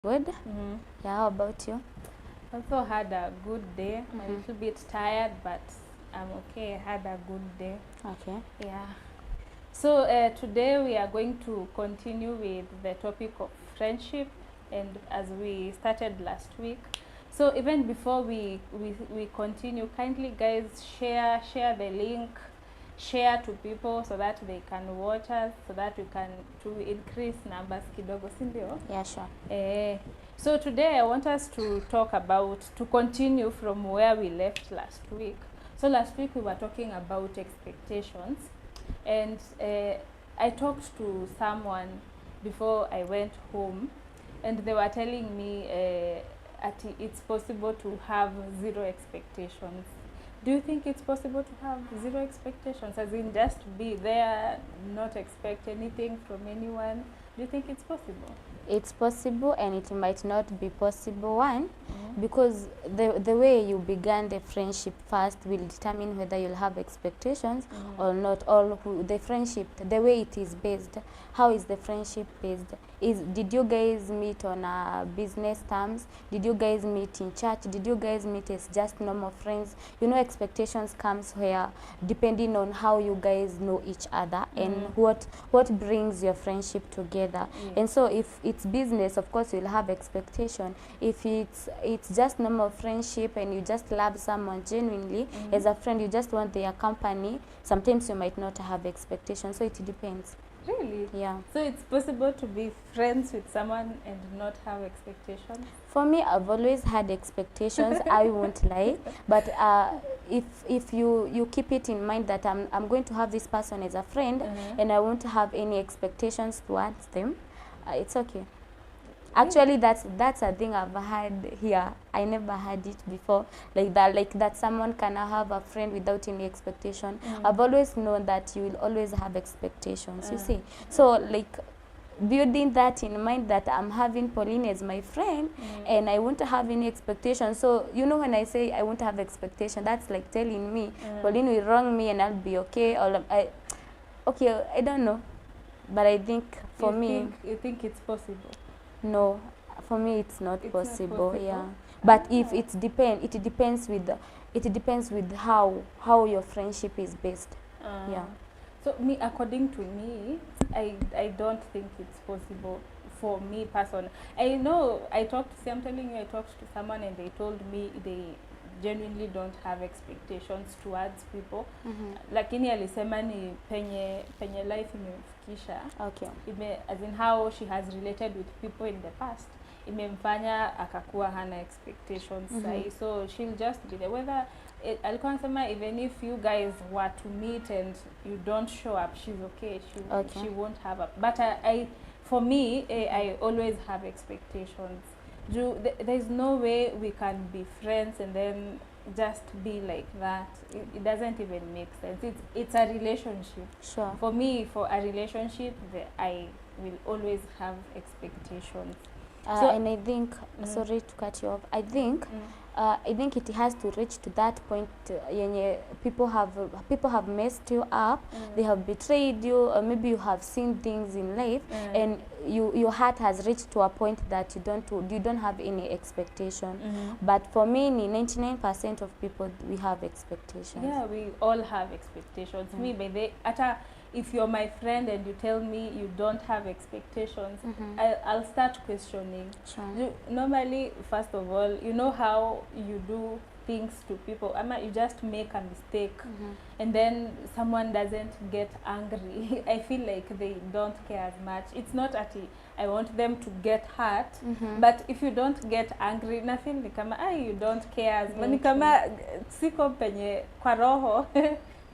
Good. Yeah, how about you? Also had a good day. A little bit tired, but I'm okay. I had a good day. Okay. Yeah. So today we are going to continue with the topic of friendship, and as we started last week. So even before we continue, kindly guys share the link, share to people so that they can watch us, so that we can to increase numbers kidogo, si ndio? Yeah, sure. So today I want us to talk about, to continue from where we left last week. So last week we were talking about expectations, and I talked to someone before I went home, and they were telling me it's possible to have zero expectations. Do you think it's possible to have zero expectations, as in just be there, not expect anything from anyone? Do you think it's possible? It's possible and it might not be possible. One, because the way you began the friendship first will determine whether you'll have expectations or not. Or the friendship, the way it is based, how is the friendship based? Did you guys meet on business terms? Did you guys meet in church? Did you guys meet as just normal friends? You know, expectations comes where depending on how you guys know each other and what brings your friendship together. And so if it's business, of course you'll have expectation. If it's just normal friendship and you just love someone genuinely as a friend, you just want their company, sometimes you might not have expectations. So it depends. Really? Yeah. So it's possible to be friends with someone and not have expectations? For me, I've always had expectations. I won't lie, but if you keep it in mind that I'm going to have this person as a friend and I won't have any expectations towards them, it's okay. Actually, that's a thing I've had here. I never had it before, like that someone can have a friend without any expectation. I've always known that you will always have expectations, you see. So like building that in mind that I'm having Polyn as my friend and I won't have any expectations. So you know, when I say I won't have expectation, that's like telling me Polyn will wrong me and I'll be okay, or I don't know, but I think for you think it's possible? No, for me it's not possible. possible? Yeah, but if it depends with how your friendship is based. Yeah. So according to me, I don't think it's possible for me personally. I know I'm telling you, I talked to someone and they told me they genuinely don't have expectations towards people. Lakini alisema ni penye life imemfikisha. Okay. As in how she has related with people in the past, imemfanya akakuwa hana expectations. So she'll just be there. Whether alikuwa anasema even if you guys were to meet and you don't show up, she's okay. She won't have up. But for me, I always have expectations. There's no way we can be friends and then just be like that. It doesn't even make sense. It's a relationship. Sure. For me, for a relationship, I will always have expectations. And I think, sorry to cut you off, I think it has to reach to that point yenye people have messed you up, they have betrayed you, or maybe you have seen things in life and your heart has reached to a point that you don't have any expectation. But for me, 99% of people, we have expectations. Yeah, we all have expectations. Me, by if you're my friend and you tell me you don't have expectations, I'll start questioning. Sure. Normally, first of all, you know how you do things to people. You just make a mistake and then someone doesn't get angry. I feel like they don't care as much. It's not I want them to get hurt, but if you don't get angry, nothing ni kama you don't care as much. Ni kama siko penye kwa roho.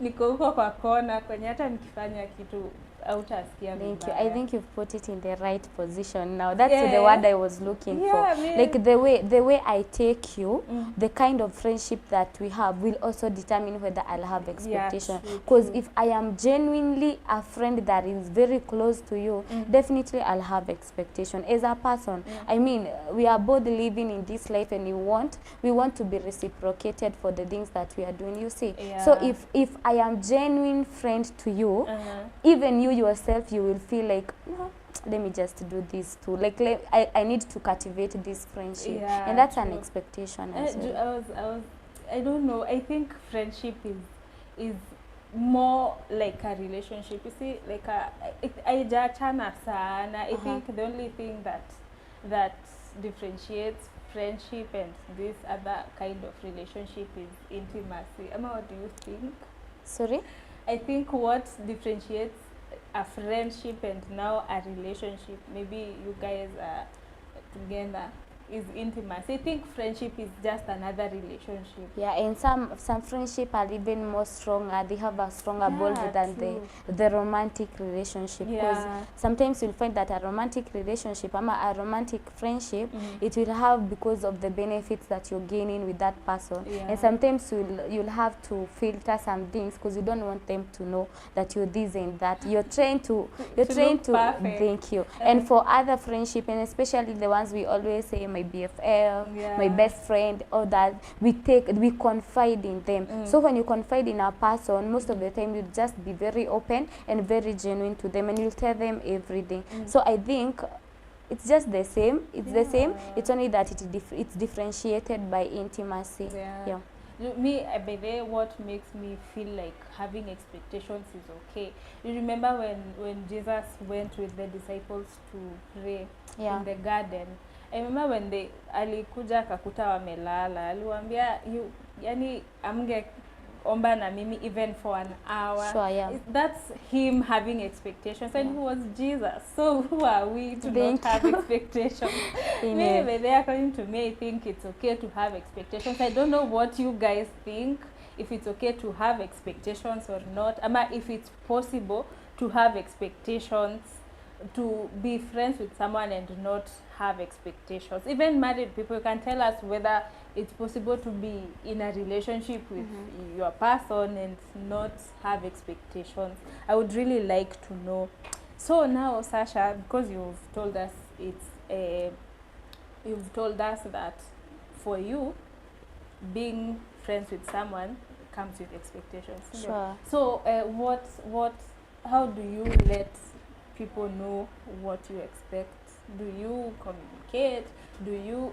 Niko huko kwa kona kwenye hata nikifanya kitu hautasikia vibaya. Thank you. I think you've put it in the right position now. That's the word I was looking for. Like the way I take you, the kind of friendship that we have will also determine whether I'll have expectation. Because if I am genuinely a friend that is very close to you, definitely I'll have expectation as a person. I mean, we are both living in this life and we want to be reciprocated for the things that we are doing, you see. So if I am genuine friend to you, even you yourself, you will feel like, no, let me just do this too. Like I need to cultivate this friendship, Yeah, and that's true. an expectation as well. I don't know. I think friendship is more like a relationship. You see, like haijachana sana. I think the only thing that differentiates friendship and this other kind of relationship is intimacy. Emma, what do you think? Sorry? I think what differentiates a friendship and now a relationship, maybe you guys are together, is intimacy. I think friendship is just another relationship. Yeah, and some friendship are even more stronger. They have a stronger bond than the romantic relationship. Because sometimes you'll find that a romantic relationship, a romantic friendship, it will have because of the benefits that you're gaining with that person. And sometimes you'll have to filter some things because you don't want them to know that you're this and that. You're trying to thank you. And for other friendship, and especially the ones we always say, my BFF, my best friend, all that, we confide in them. So when you confide in a person, most of the time you'll just be very open and very genuine to them, and you'll tell them everything. So I think it's just the same. It's the same. It's only that it's differentiated by intimacy. Yeah. Me, by the way, what makes me feel like having expectations is okay. You remember when Jesus went with the disciples to pray in the garden? I remember when alikuja akakuta wamelala, aliwaambia yani amgeomba na mimi even for an hour. Sure, yeah. That's him having expectations, and who was Jesus? So who are we to not have expectations? Maybe according to me, I think it's okay to have expectations. I don't know what you guys think, if it's okay to have expectations or not. If it's possible to have expectations, to be friends with someone and not have expectations. Even married people can tell us whether it's possible to be in a relationship with your person and not have expectations. I would really like to know. So now, Sasha, because you've told us that for you, being friends with someone comes with expectations. Sure. So how do you let people know what you expect? Do you communicate?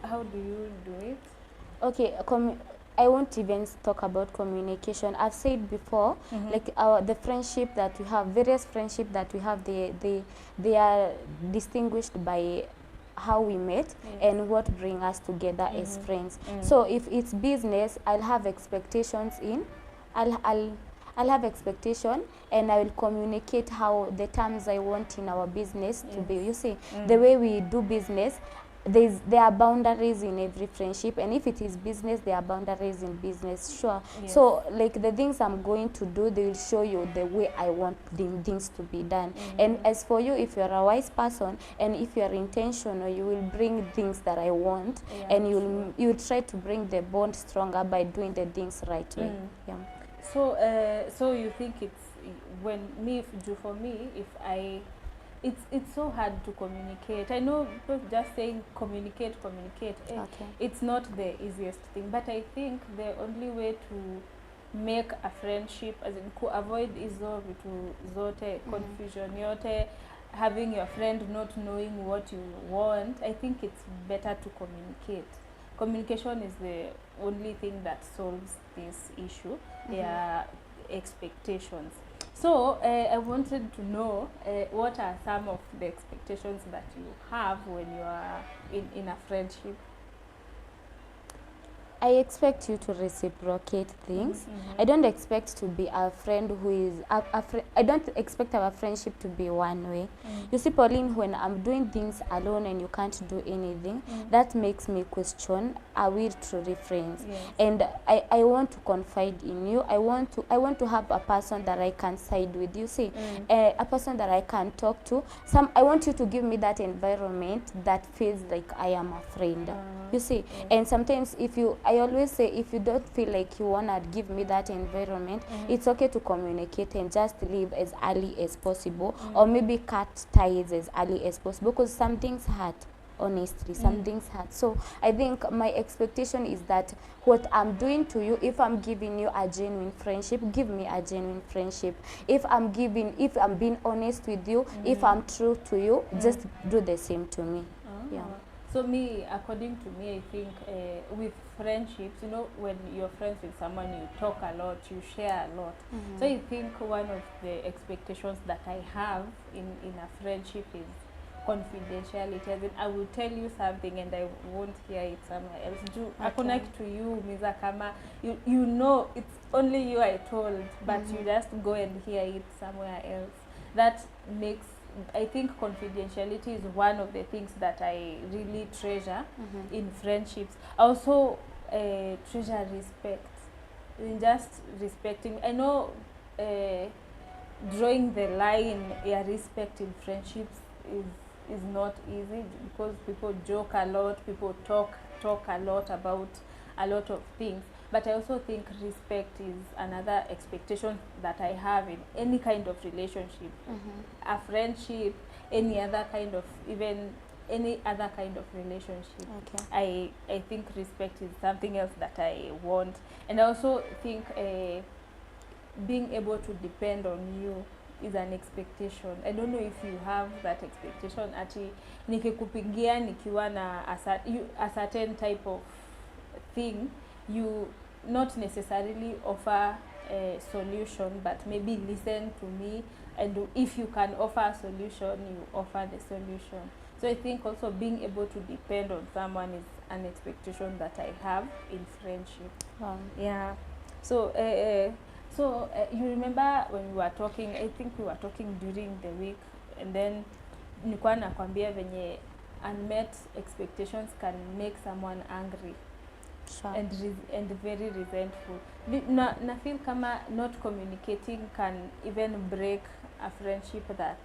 How do you do it? Okay, I won't even talk about communication. I've said before, like the friendship that we have, various friendship that we have, they are distinguished by how we met and what bring us together as friends. So if it's business, I'll have expectations I'll have expectation, and I will communicate how the terms I want in our business to be. You see, the way we do business, there are boundaries in every friendship, and if it is business, there are boundaries in business. Sure. So like the things I'm going to do, they will show you the way I want things to be done. And as for you, if you're a wise person and if you're intentional, you will bring things that I want, and you'll try to bring the bond stronger by doing the things right way. Yeah. So you think it's it's so hard to communicate. I know people just saying communicate. It's not the easiest thing, but I think the only way to make a friendship, as in avoid hizo vitu zote, confusion yote, having your friend not knowing what you want, I think it's better to communicate. Communication is the only thing that solves this issue, expectations. So I wanted to know what are some of the expectations that you have when you are in a friendship? I expect you to reciprocate things. I don't expect to be a friend who is I don't expect our friendship to be one way. You see, Pauline, when I'm doing things alone and you can't do anything, that makes me question, are we truly friends? And I want to confide in you. I want to have a person that I can side with. You see, a person that I can talk to. I want you to give me that environment that feels like I am a friend. You see, and sometimes I always say, if you don't feel like you want to give me that environment, it's okay to communicate and just leave as early as possible, or maybe cut ties as early as possible, because some things hurt. honestly. Some things hurt. So I think my expectation is that what I'm doing to you, if I'm giving you a genuine friendship, give me a genuine friendship. If I'm being honest with you, if I'm true to you, just do the same to me. Yeah. So me, according to me, I think with friendships, you know, when you're friends with someone, you talk a lot, you share a lot. So I think one of the expectations that I have in a friendship is confidentiality. As in, I will tell you something and I won't hear it somewhere else. Hakuna kitu you miza kama you know it's only you I told, but you just go and hear it somewhere else. That makes, I think confidentiality is one of the things that I really treasure in friendships. Also treasure respect, in just respecting. I know drawing the line, respect in friendships is not easy, because people joke a lot, people talk a lot about a lot of things. But I also think respect is another expectation that I have in any kind of relationship, a friendship, any other kind of, even any other kind of relationship. I think respect is something else that I want. And I also think being able to depend on you is an expectation. I don't know if you have that expectation. Ati nikikupigia nikiwa na a certain type of thing, you not necessarily offer a solution, but maybe listen to me, and if you can offer a solution, you offer the solution. So I think also being able to depend on someone is an expectation that I have in friendship. Yeah. So you remember when we were talking, I think we were talking during the week, and then nilikuwa nakwambia venye unmet expectations can make someone angry. Sure. And very resentful. Na feel kama not communicating can even break a friendship that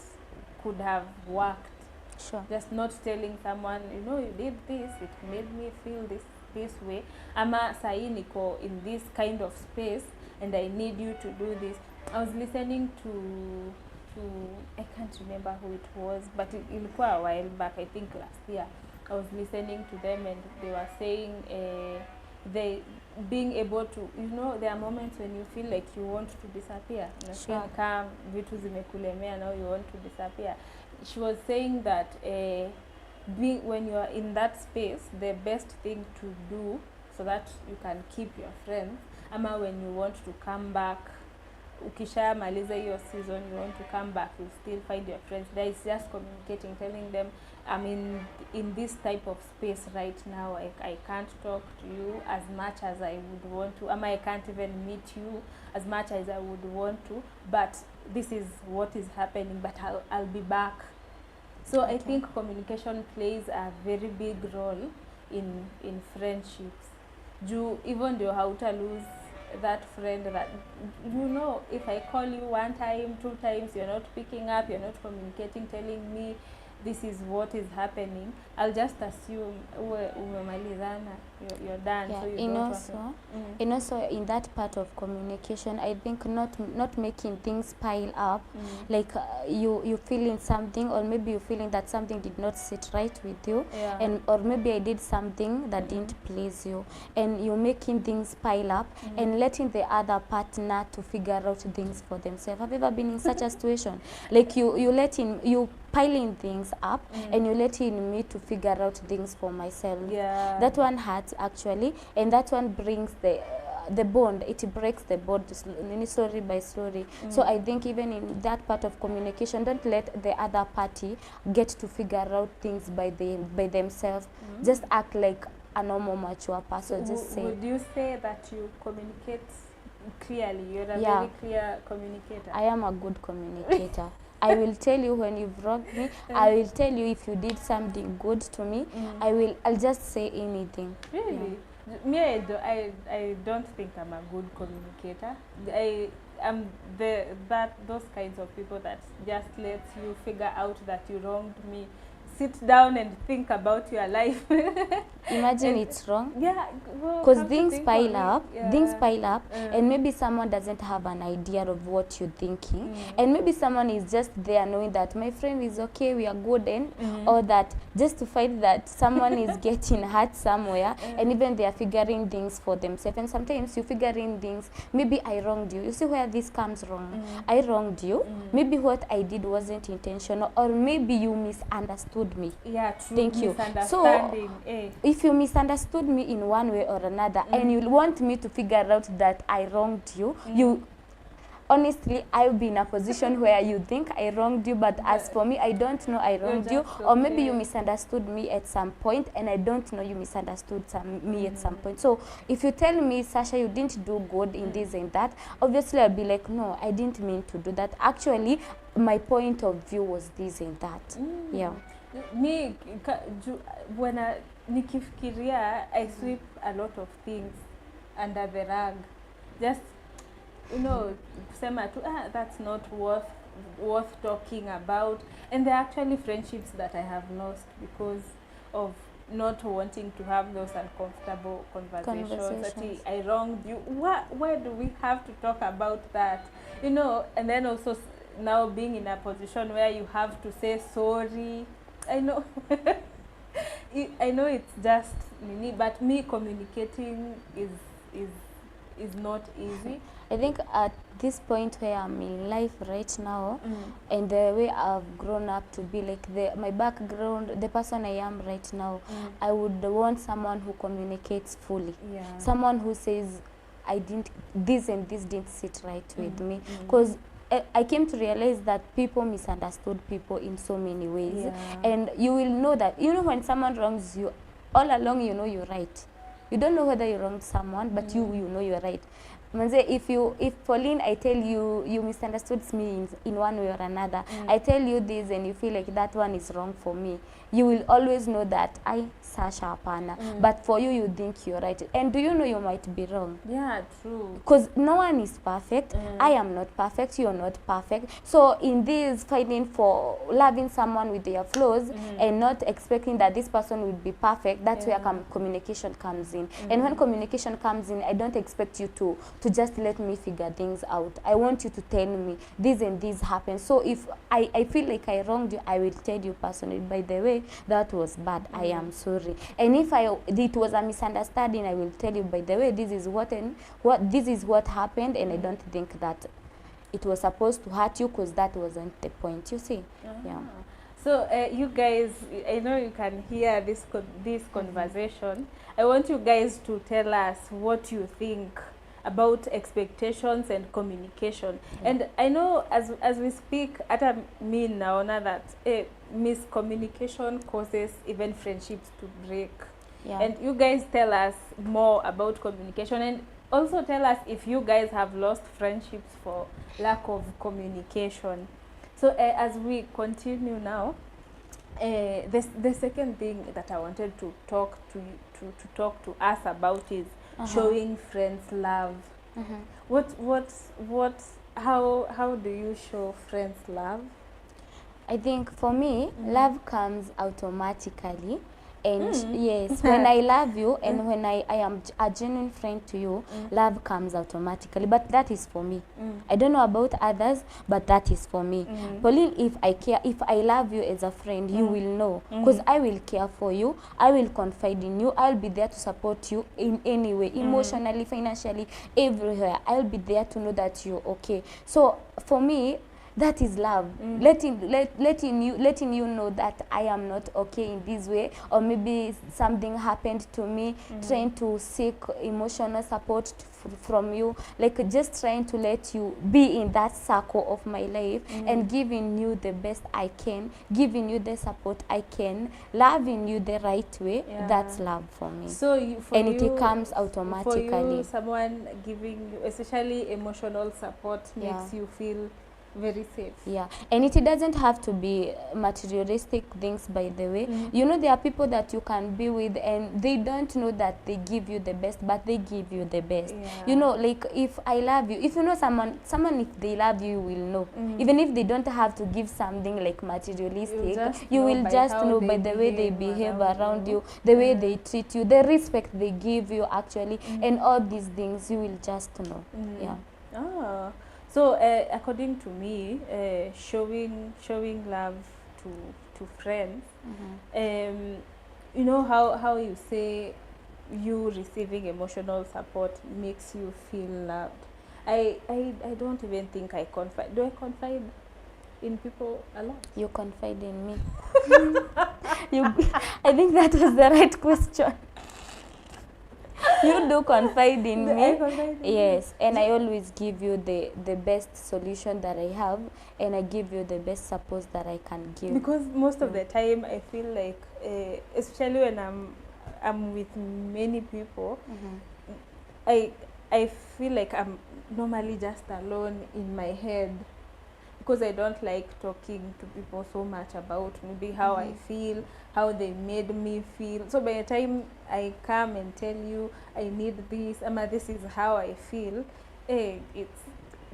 could have worked. Sure. Just not telling someone, you know, you did this, it made me feel this way. Ama sahi niko in this kind of space and I need you to do this. I was listening to I can't remember who it was, but ilikuwa a while back, I think last year. I was listening to them and they were saying they being able to, you know, there are moments when you feel like you want to disappear. Sure. Kama vitu zimekulemea, now you want to disappear. She was saying that when you are in that space, the best thing to do so that you can keep your friends, ama when you want to come back, ukisha maliza your season, you want to come back, you still find your friends. There is just communicating, telling them, I'm in this type of space right now. I can't talk to you as much as I would want to. I can't even meet you as much as I would want to. But this is what is happening. But I'll be back. So I think communication plays a very big role in friendships. Even though hauta lose that friend that, you know, if I call you 1 time, 2 times, you're not picking up, you're not communicating, telling me this is what is happening, I'll just assume umemalizana, you're done. Yeah, so you and don't also, want to, and also in that part of communication, I think not making things pile up, like you feeling something, or maybe you feeling that something did not sit right with you, and or maybe I did something that didn't please you, and you making things pile up and letting the other partner to figure out things for themselves. Have you ever been in such a situation? Like you piling things up and you letting me to figure out things for myself. Yeah. That one hurts actually, and that one brings the bond. It breaks the bond slowly by slowly. So I think even in that part of communication, don't let the other party get to figure out things by themselves. Just act like a normal mature person. So just say. Would you say that you communicate clearly? You're a very clear communicator. I am a good communicator. I will tell you when you've wronged me. I will tell you if you did something good to me. I'll just say anything. Really? Yeah. Me, I don't think I'm a good communicator. I am those kinds of people that just lets you figure out that you wronged me sit down and think about your life. Imagine And it's wrong. yeah, Because things pile up, Yeah. and maybe someone doesn't have an idea of what you're thinking, and maybe someone is just there knowing that my friend is okay, we are good, and or that just to find that someone is getting hurt somewhere, and even they are figuring things for themselves. And sometimes you figuring things, maybe I wronged you. You see where this comes wrong? I wronged you. Maybe what I did wasn't intentional, or maybe you misunderstood me. Yeah, true. Thank you. So, if you misunderstood me in one way or another, and you want me to figure out that I wronged you, you honestly, I'll be in a position where you think I wronged you, but as for me, I don't know I wronged you, or maybe you misunderstood me at some point, and I don't know you misunderstood me at some point. So if you tell me, Sasha, you didn't do good in this and that, obviously I'll be like, no, I didn't mean to do that. Actually, my point of view was this and that. Yeah. Me, when nikifikiria, I sweep a lot of things under the rug. Just, you know, kusema tu, that's not worth talking about. And there are actually friendships that I have lost because of not wanting to have those uncomfortable conversations. That I wronged you. Why do we have to talk about that? You know, and then also now being in a position where you have to say sorry. I know. I know it's just me, but me communicating is not easy. I think at this point where I'm in life right now, and the way I've grown up to be, like my background, the person I am right now, I would want someone who communicates fully. Yeah. Someone who says, this and this didn't sit right with me. Because I came to realize that people misunderstood people in so many ways. Yeah. And you will know that, you know, when someone wrongs you, all along you know you're right. You don't know whether you wronged someone, but you know you're right. If Polyn, I tell you, you misunderstood me in one way or another, I tell you this and you feel like that one is wrong for me, you will always know that Sasha apana. But for you, you think you're right. And do you know you might be wrong? Yeah, true. Because no one is perfect. I am not perfect. You're not perfect. So in this fighting for loving someone with their flaws and not expecting that this person will be perfect, that's where communication comes in. And when communication comes in, I don't expect you to just let me figure things out. I want you to tell me this and this happened. So if I feel like I wronged you, I will tell you personally, by the way, that was bad. I am sorry. And if it was a misunderstanding, I will tell you, by the way, this is what happened, and I don't think that it was supposed to hurt you, because that wasn't the point, you see. Yeah. So you guys, I know you can hear this conversation. I want you guys to tell us what you think about expectations and communication. And I know as we speak, ata me naona that miscommunication causes even friendships to break. Yeah. And you guys tell us more about communication, and also tell us if you guys have lost friendships for lack of communication. So as we continue now, the second thing that I wanted to talk to us about is showing friends love. How do you show friends love? I think for me, love comes automatically. And yes, when I love you and when I am a genuine friend to you, love comes automatically. But that is for me. I don't know about others, but that is for me. Polyn, if I love you as a friend, you will know. Because I will care for you. I will confide in you. I'll be there to support you in any way, emotionally, financially, everywhere. I'll be there to know that you're okay. So for me, that is love. Letting you know that I am not okay in this way, or maybe something happened to me, trying to seek emotional support from you, like just trying to let you be in that circle of my life, and giving you the best I can, giving you the support I can, loving you the right way. That's love for me. So it comes automatically. For you, someone giving you, especially emotional support, makes you feel Very safe. Yeah, and it doesn't have to be materialistic things, by the way. You know, there are people that you can be with and they don't know that they give you the best, but they give you the best. You know, like if I love you, if you know someone if they love you, you will know. Even if they don't have to give something like materialistic, you will just know by the way they behave around you, the way they treat you, the respect they give you actually, and all these things you will just know. Yeah. Oh. So according to me, showing love to friends, you know how you say you receiving emotional support makes you feel loved. I don't even think I confide. Do I confide in people a lot? You confide in me. I think that was the right question. You do confide in me. Yes, and I always give you the best solution that I have, and I give you the best support that I can give. Because most of the time I feel like, especially when I'm with many people, I feel like I'm normally just alone in my head, because I don't like talking to people so much about maybe how I feel, how they made me feel. So by the time I come and tell you I need this, this is how I feel, it's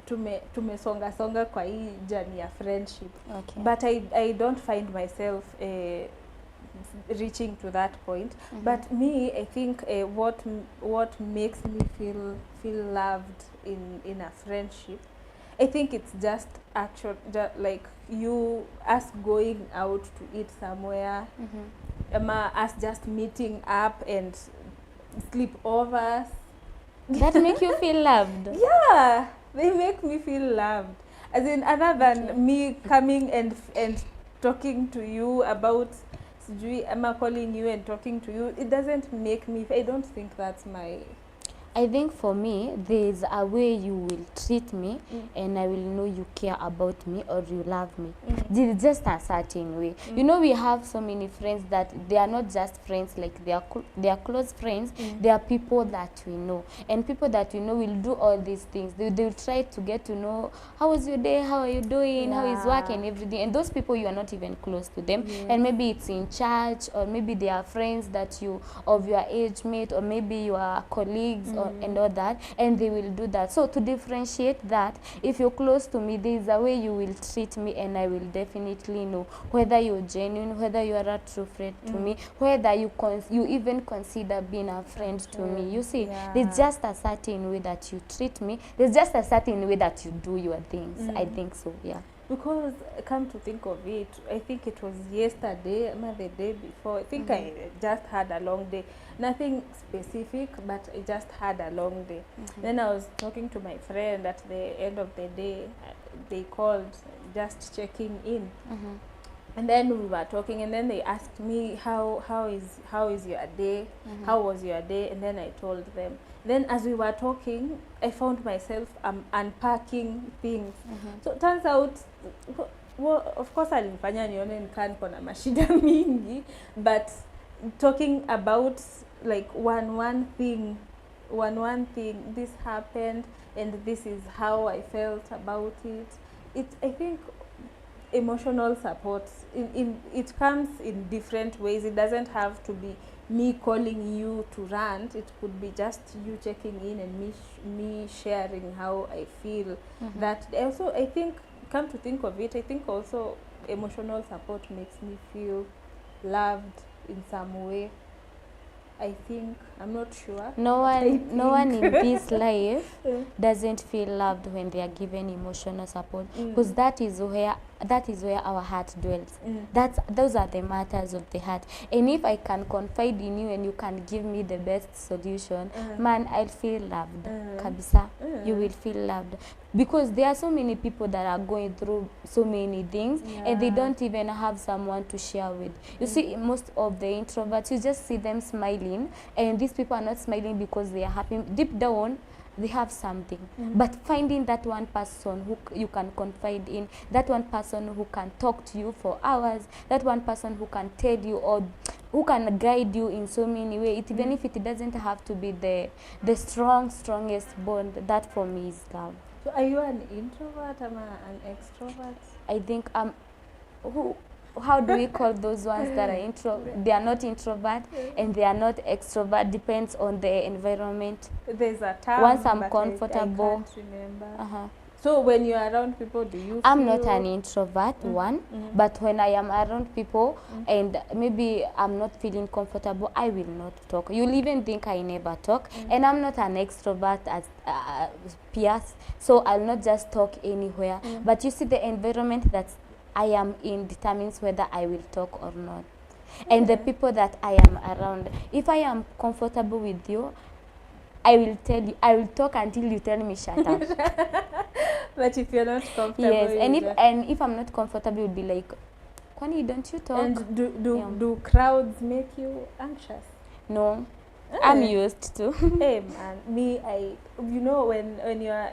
tumesonga kwa hii journey ya friendship. Okay. But I don't find myself reaching to that point. But me, I think what makes me feel loved in a friendship, I think it's just like us going out to eat somewhere, us just meeting up and sleepovers. That make you feel loved? Yeah, they make me feel loved. As in, other than me coming and talking to you about, calling you and talking to you, it doesn't make me, I don't think that's my... I think for me, there's a way you will treat me and I will know you care about me or you love me. It's just a certain way. You know, we have so many friends that they are not just friends, like they are close friends. They are people that we know. And people that we know will do all these things. They will try to get to know, how was your day, how are you doing, how is work and everything. And those people, you are not even close to them. And maybe it's in church, or maybe they are friends that you, of your age mate, or maybe you are colleagues, and all that, and they will do that. So to differentiate that, if you're close to me, there is a way you will treat me and I will definitely know whether you're genuine, whether you are a true friend to me, whether you even consider being a friend to me. You see, there's just a certain way that you treat me, there's just a certain way that you do your things. I think so, yeah. Because come to think of it, I think it was yesterday, the day before, I think I just had a long day. Nothing specific, but I just had a long day. Then I was talking to my friend at the end of the day. They called, just checking in. And then we were talking, and then they asked me, how is your day? How was your day? And then I told them. Then as we were talking, I found myself unpacking things. So it turns out, well, of course alinifanya nione nikaa niko na mashida mingi, but talking about like one thing, this happened and this is how I felt about it. I think emotional support, it comes in different ways. It doesn't have to be me calling you to rant. It could be just you checking in and me sharing how I feel. That also, I think, come to think of it, I think also emotional support makes me feel loved in some way. I think, I'm not sure. No one in this life doesn't feel loved when they are given emotional support, because that is where our heart dwells. Those are the matters of the heart. And if I can confide in you and you can give me the best solution, man, I'll feel loved. Kabisa, you will feel loved. Because there are so many people that are going through so many things and they don't even have someone to share with. You see, most of the introverts, you just see them smiling, and these people are not smiling because they are happy. Deep down, they have something. But finding that one person who you can confide in, that one person who can talk to you for hours, that one person who can tell you or who can guide you in so many ways, even if it doesn't have to be the strongest bond, that for me is love. So are you an introvert or an extrovert? I think how do we call those ones that are they are not introvert and they are not extrovert, depends on the environment. There's a term. Once I'm but comfortable. I can't remember. Uh-huh. So when you're around people, do you I'm feel... not an introvert, one, but when I am around people and maybe I'm not feeling comfortable, I will not talk. You'll even think I never talk. And I'm not an extrovert as peers, so I'll not just talk anywhere. But you see, the environment that I am in determines whether I will talk or not. And the people that I am around, if I am comfortable with you, I will tell you, I will talk until you tell me shut up. But if you're not comfortable, yes, and if I'm not comfortable, you'll be like, Kwani, don't you talk? And do crowds make you anxious? No, I'm used to. Hey man, me, you know, when you're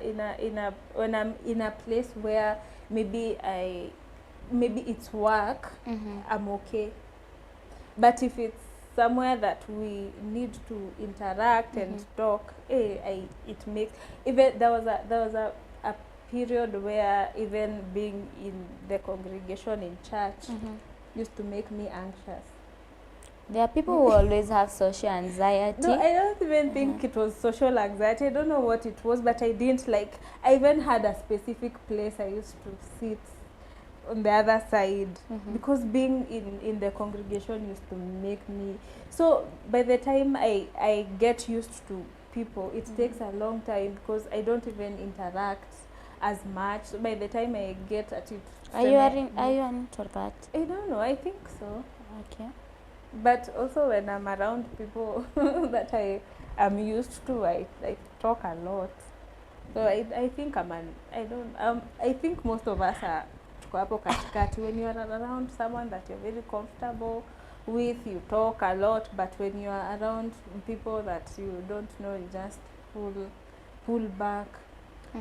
when I'm in a place where maybe it's work, I'm okay. But if it's somewhere that we need to interact and talk, it makes, even there was a period where even being in the congregation in church used to make me anxious. There are people who always have social anxiety. No, I don't even think it was social anxiety. I don't know what it was, but I didn't like, I even had a specific place I used to sit on the other side because being in the congregation used to make me, so by the time I get used to people, it takes a long time because I don't even interact as much. So by the time I get at it, Are you an introvert? I don't know, I think so. Okay. But also when I'm around people that I am used to, I talk a lot. So I think I think most of us are hapo katikati. When you are around someone that you're very comfortable with, you talk a lot, but when you are around people that you don't know, you just pull back.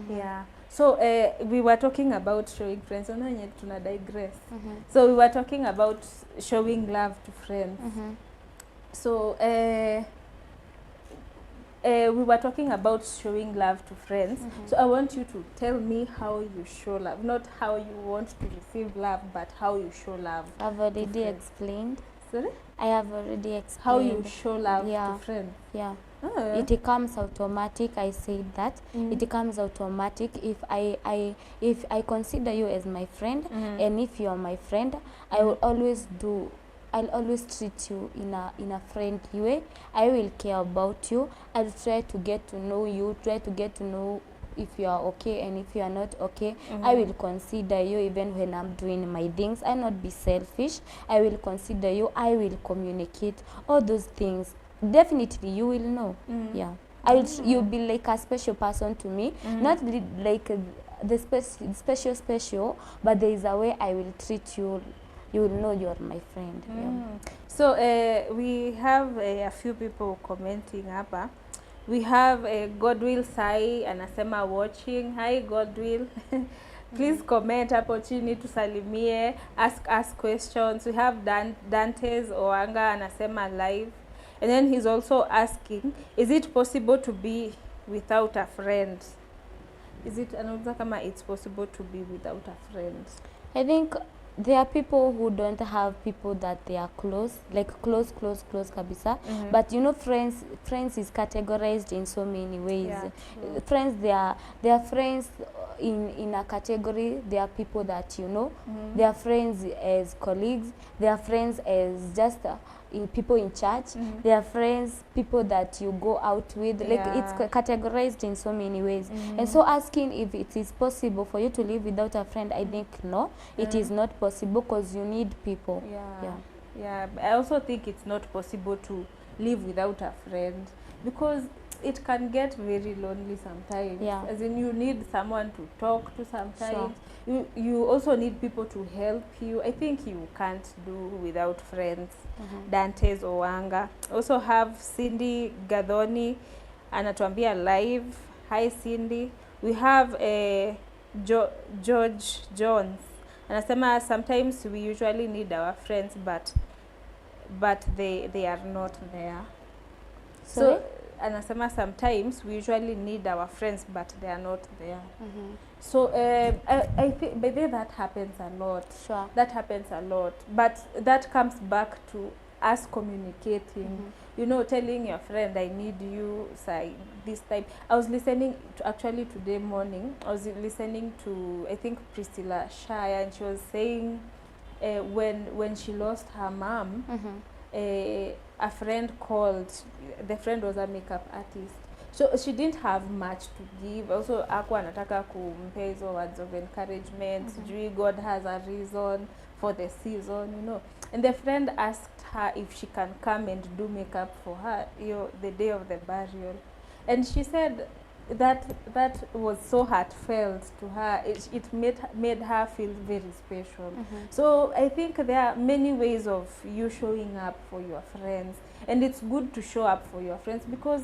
Yeah. So we were talking about showing friends. Tuna digress. So we were talking about showing love to friends. So we were talking about showing love to friends. So I want you to tell me how you show love, not how you want to receive love, but how you show love. I've already explained. Sorry? I have already explained. How you show love to friends. Yeah. It comes automatic. I said that it comes automatic if I consider you as my friend, and if you are my friend, I'll always treat you in a friendly way. I will care about you. I'll try to get to know you, try to get to know if you are okay, and if you are not okay, I will consider you even when I'm doing my things. I'll not be selfish. I will consider you. I will communicate all those things. Definitely you will know. Yeah, you'll be like a special person to me, not like the special, but there is a way I will treat you. You will know you're my friend. So we have a few people commenting hapa. We have Godwill Sai anasema watching. Hi Godwill. Please comment hapo chini tusalimie, ask us questions. We have Dantes Oanga anasema live. And then he's also asking, is it possible to be without a friend? Anauliza kama it's possible to be without a friend? I think there are people who don't have people that they are close, like close kabisa. But you know, friends is categorized in so many ways. Yeah, friends, they are friends in a category. They are people that you know. They are friends as colleagues. They are friends as just people in church. They are friends, people that you go out with. Like it's categorized in so many ways. And so asking if it is possible for you to live without a friend, I think no, it is not possible because you need people. Yeah. I also think it's not possible to live without a friend because it can get very lonely sometimes. As in, you need someone to talk to sometimes. You also need people to help you. I think you can't do without friends. Dantes Oanga. Also have Cindy Gadhoni anatuambia live. Hi Cindy. We have George Jones anasema sometimes we usually need our friends but they are not there. So anasema sometimes we usually need our friends but they are not there. So I think by the way that happens a lot. Sure. That happens a lot, but that comes back to us communicating. You know, telling your friend, I need you, say this time. I was listening to, actually today morning, I was listening to, I think, Priscilla Shire, and she was saying when she lost her mom, a friend called, the friend was a makeup artist. So she didn't have much to give. Also, aku anataka kumpe hizo words of encouragement. God has a reason for the season, you know. And the friend asked her if she can come and do makeup for her, you know, the day of the burial. And she said that was so heartfelt to her. It made her feel very special. So I think there are many ways of you showing up for your friends, and it's good to show up for your friends, because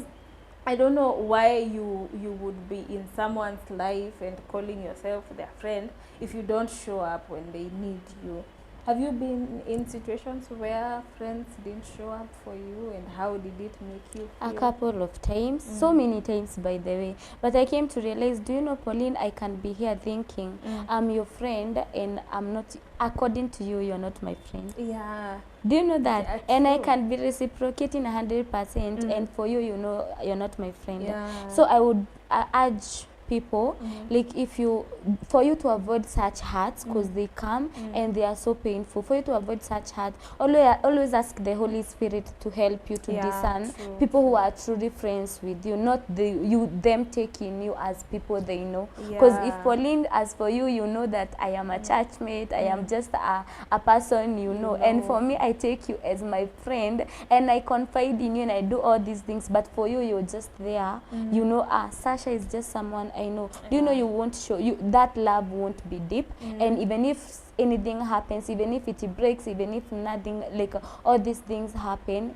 I don't know why you would be in someone's life and calling yourself their friend if you don't show up when they need you. Have you been in situations where friends didn't show up for you, and how did it make you feel? A couple of times, so many times by the way. But I came to realize, do you know, Pauline, I can be here thinking I'm your friend and I'm not, according to you, you're not my friend. Yeah. Do you know that? Yeah, and I true. can be reciprocating 100%, and for you, you know, you're not my friend. Yeah. So I would urge people, like, if you, for you to avoid such hurts, because they come and they are so painful, for you to avoid such hurts, always ask the Holy Spirit to help you to discern people who are truly friends with you, not them taking you as people they know. Because if Pauline, as for you, you know that I am a churchmate, I am just a person you know, and for me, I take you as my friend, and I confide in you, and I do all these things, but for you, you're just there, you know, Sasha is just someone I know. Do you know, you won't show, that love won't be deep, and even if anything happens, even if it breaks, even if nothing, like all these things happen,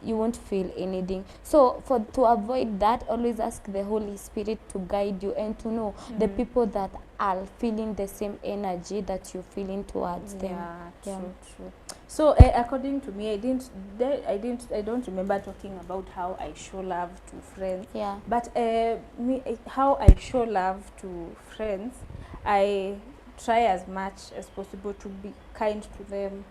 you won't feel anything. So to avoid that, always ask the Holy Spirit to guide you and to know the people that are feeling the same energy that you're feeling towards them. True. So according to me, I don't remember talking about how I show love to friends. But how I show love to friends, I try as much as possible to be kind to them.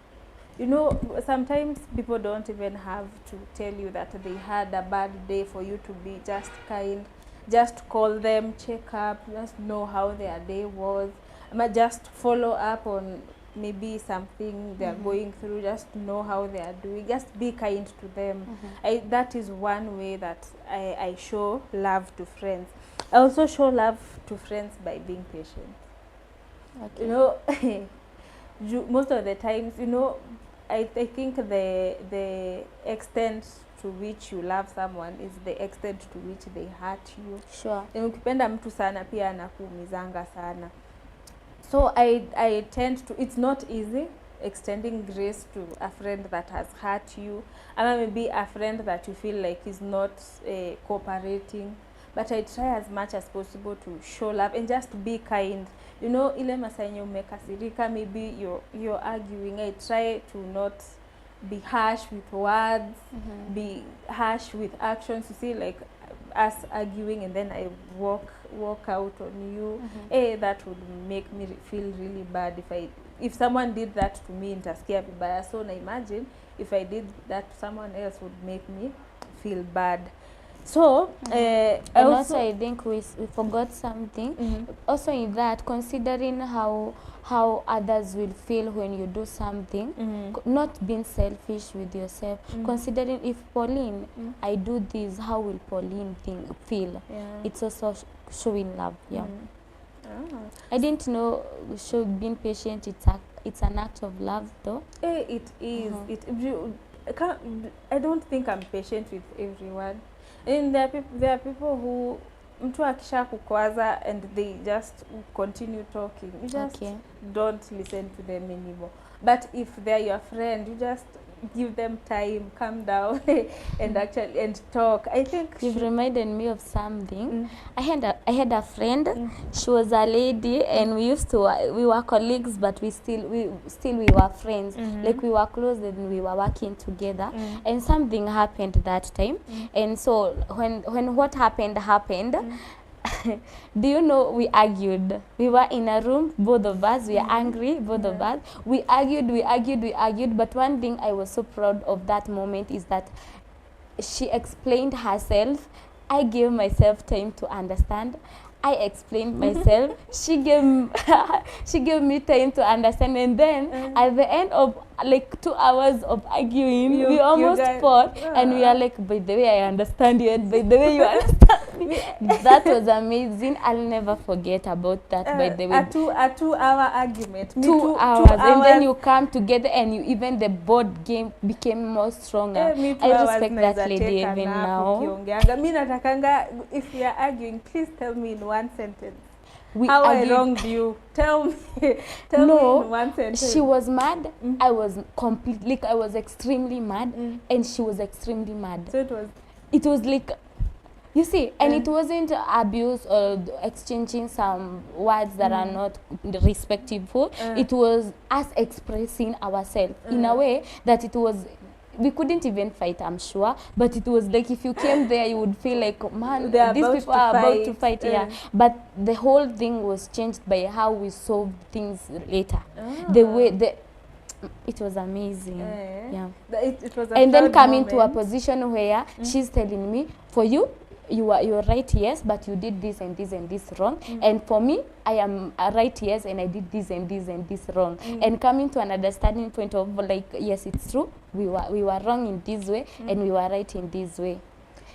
You know, sometimes people don't even have to tell you that they had a bad day for you to be just kind. Just call them, check up, just know how their day was. Just follow up on maybe something they are going through, just know how they are doing, just be kind to them. That is one way that I show love to friends. I also show love to friends by being patient. You know, most of the times, you know, I think the extent to which you love someone is the extent to which they hurt you. Ukipenda mtu sana pia anakuumizanga sana. So I tend to, it's not easy extending grace to a friend that has hurt you, or maybe a friend that you feel like is not cooperating. But I try as much as possible to show love and just be kind. You know, ile masaa yenye umekasirika, maybe you're arguing, I try to not be harsh with words, be harsh with actions. You see, like us arguing and then I walk out on you. That would make me feel really bad. If someone did that to me, nitasikia vibaya. So na imagine if I did that to someone else, would make me feel bad. So and also I think we forgot something. Also in that, considering how others will feel when you do something, not being selfish with yourself, considering if Pauline, I do this, how will Pauline feel? It's also showing love. I didn't know being patient, it's an act of love though. It is. I don't think I'm patient with everyone. And there are people who mtu akisha kukwaza and they just continue talking. You just don't listen to them anymore. But if they're your friend, you just give them time, calm down, and actually and talk. I think You've reminded me of something. Mm. I had a friend. She was a lady, and we were colleagues, but we were friends. Like we were close, and we were working together. And something happened that time. And so when what happened, do you know, we argued. We were in a room, both of us, we are angry, both of us. We argued, but one thing I was so proud of that moment is that she explained herself. I gave myself time to understand. I explained myself. She gave me time to understand, and then at the end of like 2 hours of arguing, we almost fought, and we are like, by the way, I understand you, and by the way, you understand me. That was amazing. I'll never forget about that. By the way, a 2 hour argument. 2 hours, and then you come together, and you even the board game became more stronger. I respect that lady even now. Mi natakanga, if we are arguing, please tell me in one sentence. How I wronged you. Tell me. Tell me in one sentence. She was mad. I was completely, I was extremely mad, and she was extremely mad. So it was like, you see, and it wasn't abuse or exchanging some words that are not respectful. It was us expressing ourselves in a way that it was, we couldn't even fight, I'm sure, but it was like if you came there, you would feel like, man, these people are about to fight. Yeah, but the whole thing was changed by how we solved things later. The way it was amazing. Yeah, it was a and then coming moment to a position where she's telling me, for you, you're right, yes, but you did this and this and this wrong. And for me, I am right, yes, and I did this and this and this wrong. And coming to an understanding point of like, yes, it's true, we were wrong in this way, and we were right in this way.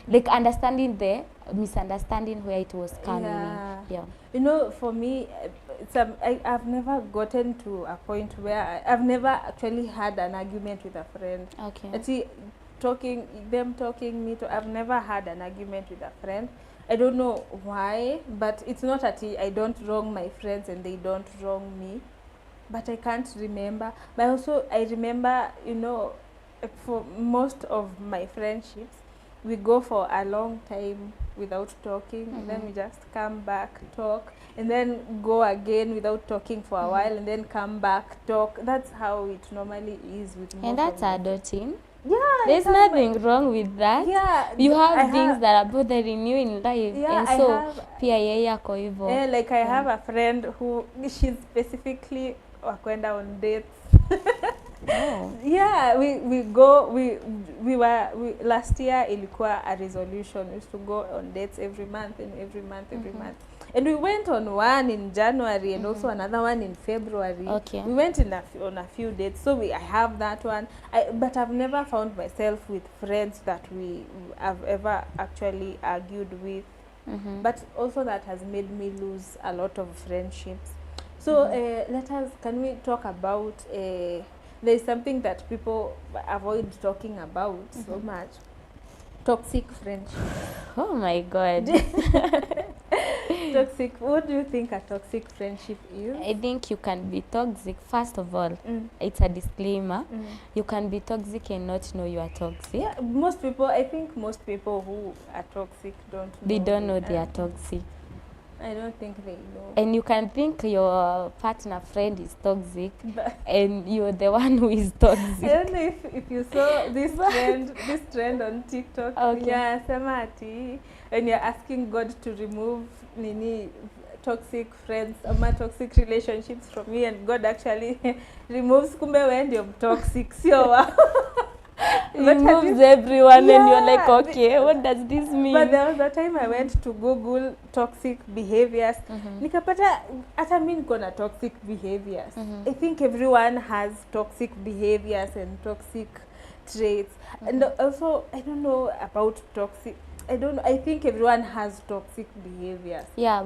Like understanding the misunderstanding where it was coming. Yeah. You know, for me, I've never gotten to a point where I've never actually had an argument with a friend. Okay. I've never had an argument with a friend. I don't know why, but it's not that I don't wrong my friends and they don't wrong me, but I can't remember. But also I remember, you know, for most of my friendships, we go for a long time without talking, and then we just come back, talk, and then go again without talking for a while, and then come back, talk. That's how it normally is with most. And that's adulting. Yeah, there's nothing wrong with that. Yeah, you have things that are bothering you in life. Yeah, and so pia yeye yako hivyo. Yeah, like I have a friend who she's specifically wakwenda on dates. Yeah, we last year ilikuwa a resolution, we used to go on dates every month. And we went on one in January and also another one in February. Okay. We went on a few dates, so I have that one. But I've never found myself with friends that we have ever actually argued with. But also that has made me lose a lot of friendships. So can we talk about, there's something that people avoid talking about so much. Toxic friendship. Oh my God. Toxic. What do you think a toxic friendship is? I think you can be toxic. First of all, it's a disclaimer. You can be toxic and not know you are toxic. Yeah, I think most people who are toxic don't know. They don't know they are toxic. I don't think they know. And you can think your partner friend is toxic, and you're the one who is toxic. I don't know if you saw this trend on TikTok. Okay. Yeah, samati, and you're asking God to remove toxic friends, toxic relationships from me, and God actually removes kumbe when you're toxic. Removes everyone, and you're like, okay, what does this mean? But there was a time I went to Google toxic behaviors. Nikapata hata mimi niko na toxic behaviors. I think everyone has toxic behaviors and toxic traits. And also, I don't know about toxic. I think everyone has toxic behaviors. Yeah,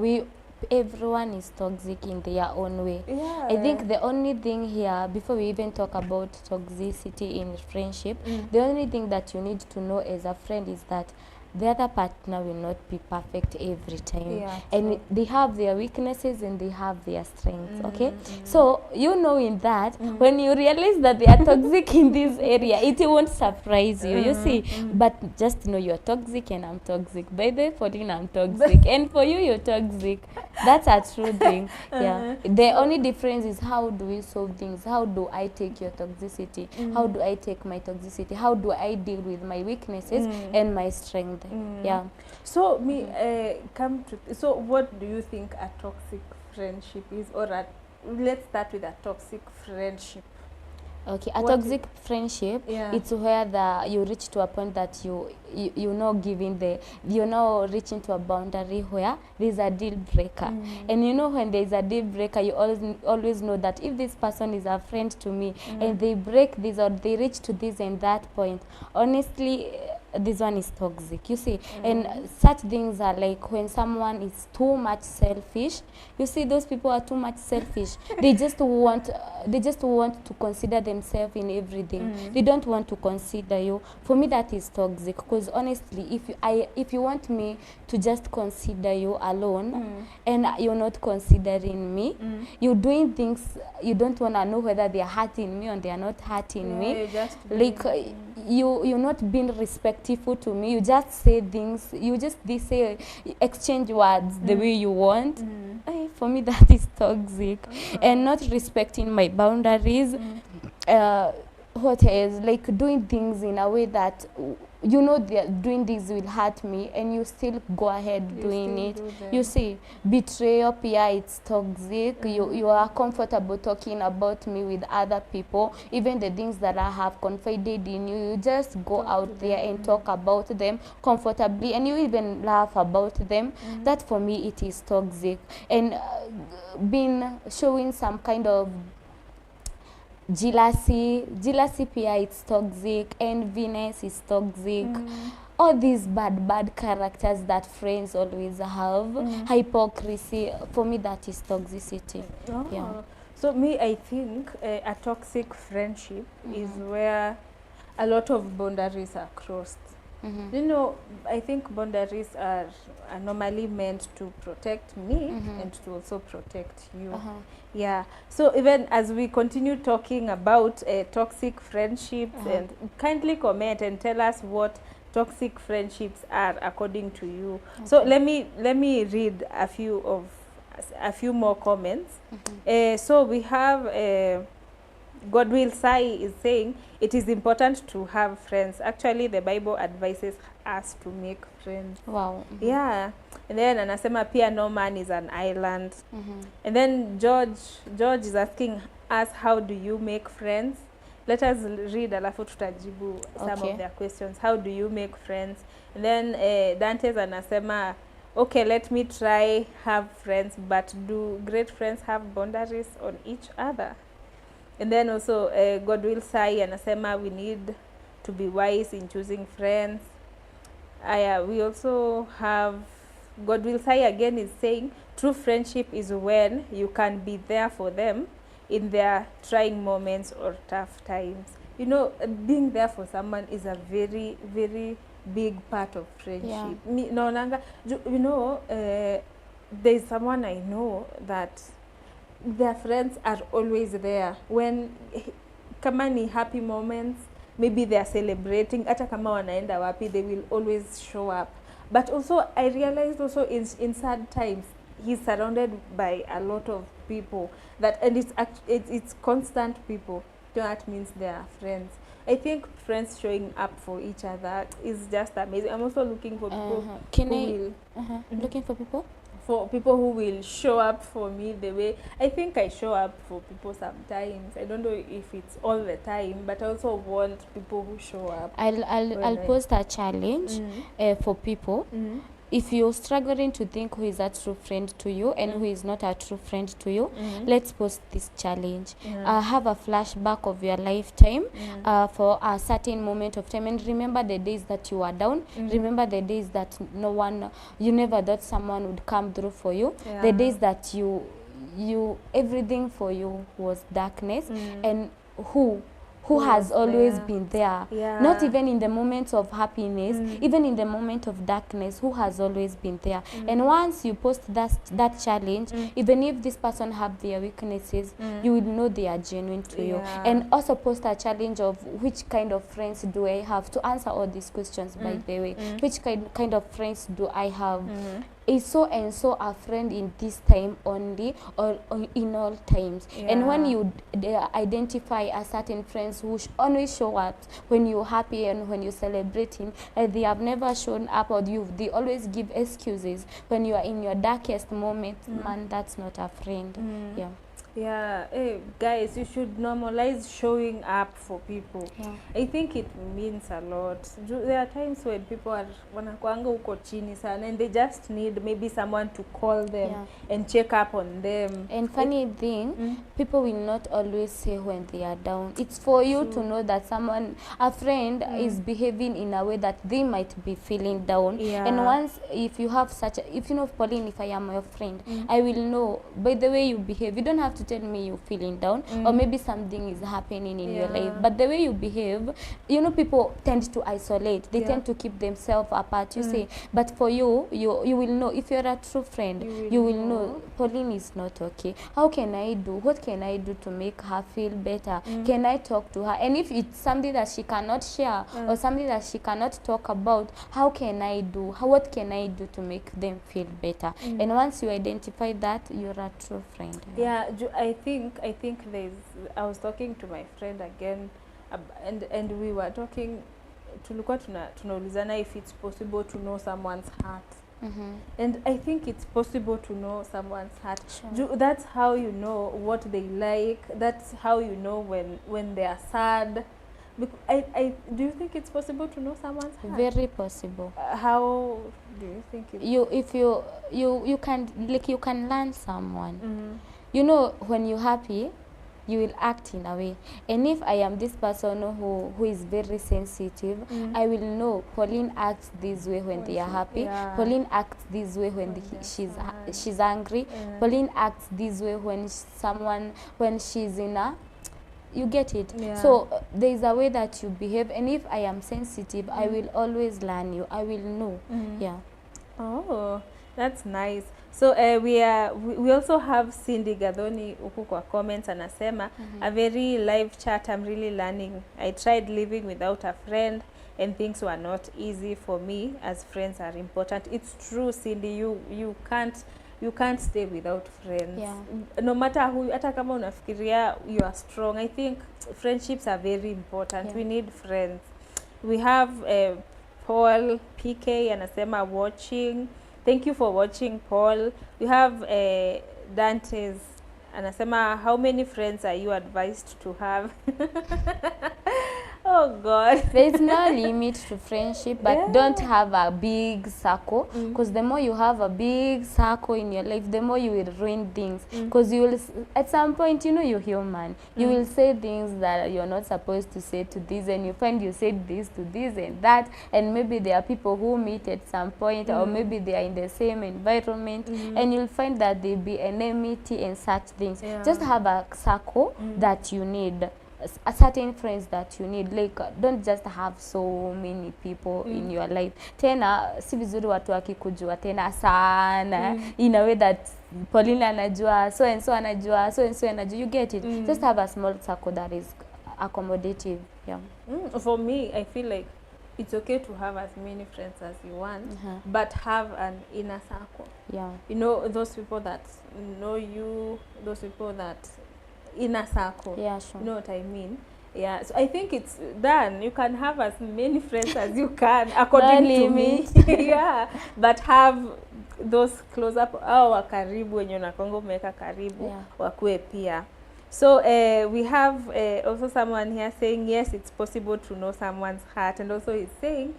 everyone is toxic in their own way. Yeah. I think the only thing here, before we even talk about toxicity in friendship, the only thing that you need to know as a friend is that the other partner will not be perfect every time. Yeah, And true. they have their weaknesses and they have their strengths, okay? So, you know, in that, when you realize that they are toxic in this area, it won't surprise you, you see. But just know you're toxic and I'm toxic. By the way, Pauline, I'm toxic. And for you, you're toxic. That's a true thing. Yeah. The only difference is how do we solve things? How do I take your toxicity? How do I take my toxicity? How do I deal with my weaknesses and my strength? Yeah. So so what do you think a toxic friendship is, or let's start with a toxic friendship? Okay, a What toxic friendship, Yeah. it's where you reach to a point that you're not giving you're not reaching to a boundary where there's a deal breaker. And you know, when there's a deal breaker, you always know that if this person is a friend to me and they break this or they reach to this and that point, honestly, this one is toxic, you see. And such things are like when someone is too much selfish. You see, those people are too much selfish. They just want to consider themselves in everything. They don't want to consider you. For me, that is toxic, because honestly, if you want me to just consider you alone and you're not considering me, you're doing things you don't want to know whether they are hurting me or they are not hurting me. Like you're not being respectful to me. You just say things, they say, exchange words the way you want. For me, that is toxic. And not respecting my boundaries. What else? Like doing things in a way that you know doing this will hurt me and you still go ahead doing it. You see, betrayal, yeah, it's toxic. You are comfortable talking about me with other people, even the things that I have confided in you. You just go out there and talk about them comfortably, and you even laugh about them. That for me, it is toxic. And showing some kind of jealousy, pia, it's toxic. Enviness is toxic. All these bad characters that friends always have. Hypocrisy, for me, that is toxicity. Yeah. So me, I think a toxic friendship is where a lot of boundaries are crossed. You know, I think boundaries are normally meant to protect me and to also protect you. Yeah. So even as we continue talking about toxic friendships, and kindly comment and tell us what toxic friendships are according to you. So let me read a few more comments. So we have Godwill Sai is saying it is important to have friends. Actually, the Bible advises us to make friends. Wow. Yeah. And then anasema pia no man is an island. And then George is asking us, how do you make friends? Let us read alafu tutajibu some of their questions. How do you make friends? And then Dantes anasema, okay, let me try have friends, but do great friends have boundaries on each other? And then also Godwill Sai anasema we need to be wise in choosing friends. We also have Godwill Sai again is saying true friendship is when you can be there for them in their trying moments or tough times. You know, being there for someone is a very, very big part of friendship. There's someone I know that their friends are always there when kama ni happy moments, maybe they are celebrating, hata kama wanaenda wapi, they will always show up. But also I realized also in sad times he's surrounded by a lot of people and it's constant people. That means they are friends. I think friends showing up for each other is just amazing. I'm also looking for people looking for people? For people who will show up for me the way I think I show up for people sometimes. I don't know if it's all the time, but I also want people who show up. I'll post a challenge for people. If you're struggling to think who is a true friend to you and who is not a true friend to you, let's post this challenge. Have a flashback of your lifetime for a certain moment of time, and remember the days that you were down. Remember the days that you never thought someone would come through for you. The days that you everything for you was darkness, and who who has always been there. Not even in the moments of happiness, even in the moment of darkness, who has always been there. And once you post that challenge, even if this person have their weaknesses, you will know they are genuine to you. And also post a challenge of which kind of friends do I have, to answer all these questions, by the way. Which kind of friends do I have? Is so and so a friend in this time only, or in all times? And when you identify a certain friends who always show up when you're happy and when you're celebrating, they have never shown up, or they always give excuses when you are in your darkest moment, man, that's not a friend. Hey, guys, you should normalize showing up for people. I think it means a lot. There are times when people are wanakuanga uko chini sana, and they just need maybe someone to call them and check up on them. And funny thing, people will not always say when they are down. It's for you to know that a friend is behaving in a way that they might be feeling down. And once, if you have if you know, Pauline, if I am your friend, I will know by the way you behave. You don't have to tell me you're feeling down, or maybe something is happening in your life, but the way you behave, you know, people tend to isolate. They tend to keep themselves apart, you say. But for you will know. If you're a true friend, you will know Pauline is not okay. How can I do? What can I do to make her feel better? Can I talk to her? And if it's something that she cannot share, or something that she cannot talk about, how can I do? What can I do to make them feel better? And once you identify that, you're a true friend. I think I was talking to my friend again, and we were talking, tulikuwa tunaulizana if it's possible to know someone's heart. And I think it's possible to know someone's heart. That's how you know what they like. That's how you know when they are sad. Do you think it's possible to know someone's heart? Very possible. How do you think it? You can learn someone. You know, when you're happy, you will act in a way. And if I am this person who is very sensitive, I will know Pauline acts this way when they are happy. Pauline acts this way when she's angry. Pauline acts this way when she's in a... You get it? So there is a way that you behave, and if I am sensitive, I will always learn you. I will know. Oh, that's nice. So we also have Cindy Gadhoni huku kwa comments, anasema a very live chat. I'm really learning. I tried living without a friend and things were not easy for me, as friends are important. It's true, Cindy. You can't stay without friends. No matter who, hata kama unafikiria you are strong, I think friendships are very important. We need friends. We have Paul PK anasema watching. Thank you for watching, Paul. We have Dantes anasema, how many friends are you advised to have? Oh God. There is no limit to friendship, but don't have a big circle, because the more you have a big circle in your life, the more you will ruin things, because you will, at some point, you know, you're human. You will say things that you're not supposed to say to this, and you find you said this to this and that, and maybe there are people who meet at some point, or maybe they are in the same environment, and you'll find that there'll be enmity and such things. Just have a circle that you need. A certain friends that you need. Like, don't just have so many people in your life. Tena si vizuri watu wakikujua tena sana in a way that Pauline anajua, so and so anajua, so and so anajua. You get it? Just have a small circle that is accommodative. For me, I feel like it's okay to have as many friends as you want, but have an inner circle. You know, those people that know you, those people that inner circle. Sure. You know what I mean? So I think it's done. You can have as many friends as you can, according to me. But have those close up, wakaribu wenye unakongo umeweka karibu, wakue pia. So we have also someone here saying, yes, it's possible to know someone's heart, and also he's saying,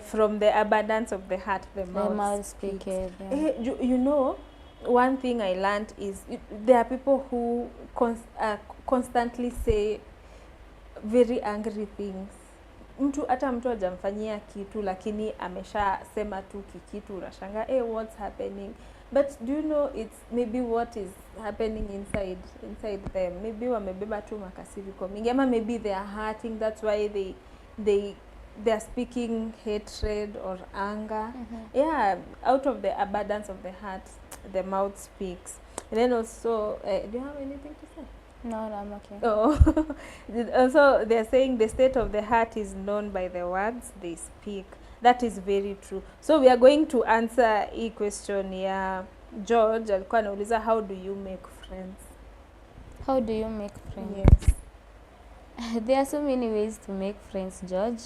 from the abundance of the heart, the mouth speaks. You know, one thing I learned is there are people who constantly say very angry things. Hata mtu hajamfanyia kitu, lakini amesha sema tu kitu, unashanga what's happening? But do you know it's maybe what is happening inside them? Maybe wamebeba tu makasiriko mingi, ama maybe they are hurting, that's why they are speaking hatred or anger. Yeah, out of the abundance of the heart, the mouth speaks. And then also, do you have anything to say? No, I'm okay. Oh, also they're saying the state of the heart is known by the words they speak. That is very true. So we are going to answer hii question ya George alikuwa anauliza, how do you make friends? How do you make friends? Yes. There are so many ways to make friends, George.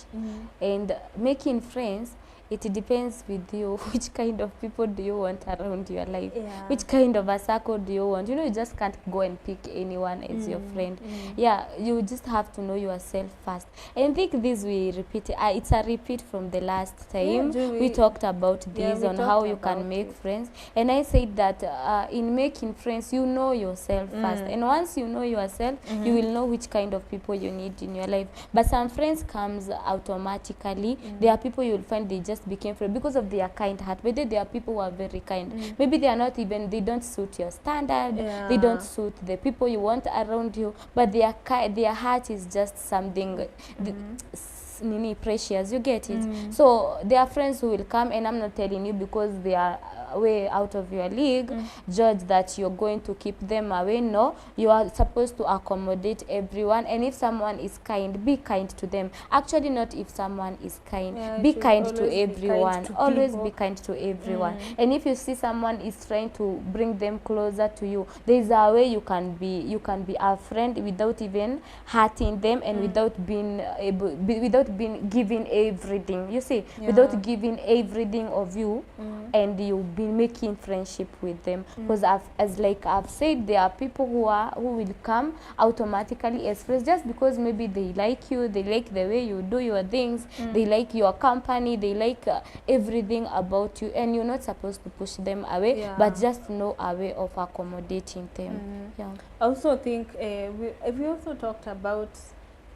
And making friends, it depends with you which kind of people do you want around your life. Yeah. Which kind of a circle do you want? You know, you just can't go and pick anyone as your friend. Yeah, you just have to know yourself first. And I think this we repeat, it's a repeat from the last time. We talked about this on how you can make friends. And I said that in making friends, you know yourself first. And once you know yourself, you will know which kind of people you need in your life. But some friends comes automatically. There are people you will find they just became friends because of their kind heart. But there are people who are very kind. Maybe they are not even, they don't suit your standard. They don't suit the people you want around you. But their heart is just something precious. You get it? So there are friends who will come, and I'm not telling you because they are way out of your league, judge that you're going to keep them away. No, you are supposed to accommodate everyone. And if someone is kind, be kind to them. Actually, not if someone is kind, be kind to everyone. Always be kind to everyone. And if you see someone is trying to bring them closer to you, there is a way you can be a friend without even hurting them, and without being giving everything. You see, without giving everything of you, and you be making friendship with them. Because I've said, there are people who will come automatically as friends just because maybe they like you, they like the way you do your things, they like your company, they like everything about you, and you're not supposed to push them away, but just know a way of accommodating them. I also think we also talked about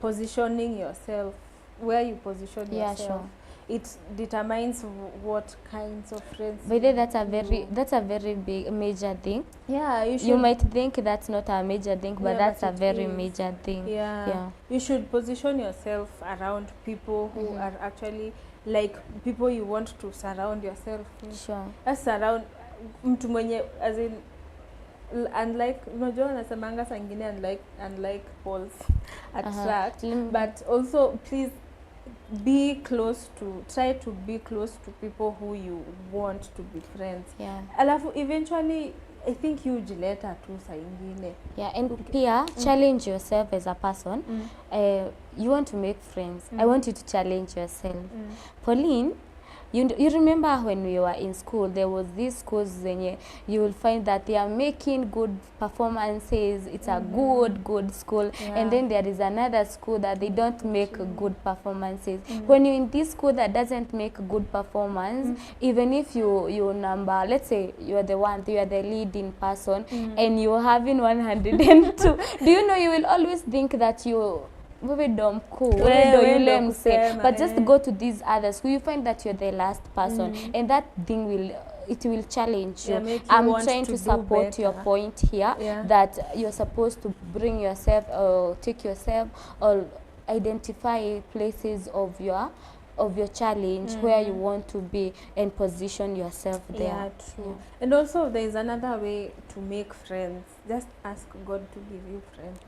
positioning yourself, where you position yourself. It determines what kinds of friends. But that's a very big major thing. Yeah, you might think that's not a major thing, but that's a very major thing. You should position yourself around people who are actually like people you want to surround yourself with. That's around mtu mwenye, as in, unlike, unajua wanasemanga saa ingine unlike poles attract, but also please try to be close to people who you want to be friends. Alafu eventually I think you jileta tu saa ingine. And pia challenge yourself as a person. You want to make friends. I want you to challenge yourself. Polyn, you remember when we were in school, there was these schools zenye you will find that they are making good performances. It's a good school. And then there is another school that they don't make good performances. When you're in this school that doesn't make good performance, even if you number, let's say you are the leading person, and you're having 102, do you know you will always think that you cool, but just go to these others who you find that you're the last person, and that thing will challenge you. I'm trying to support your point here, that you're supposed to bring yourself or take yourself or identify places of your challenge where you want to be and position yourself there. True. And also there is another way to make friends. Just ask God to give you friends.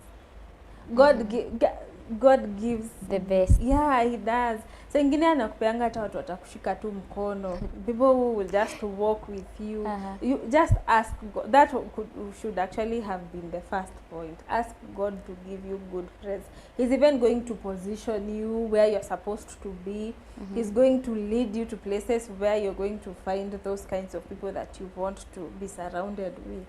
God gives the best. Yeah, he does. So ingine anakupeanga hata watu watakushika tu mkono. People who will just walk with you. You just ask God. That should actually have been the first point. Ask God to give you good friends. He's even going to position you where you're supposed to be. He's going to lead you to places where you're going to find those kinds of people that you want to be surrounded with.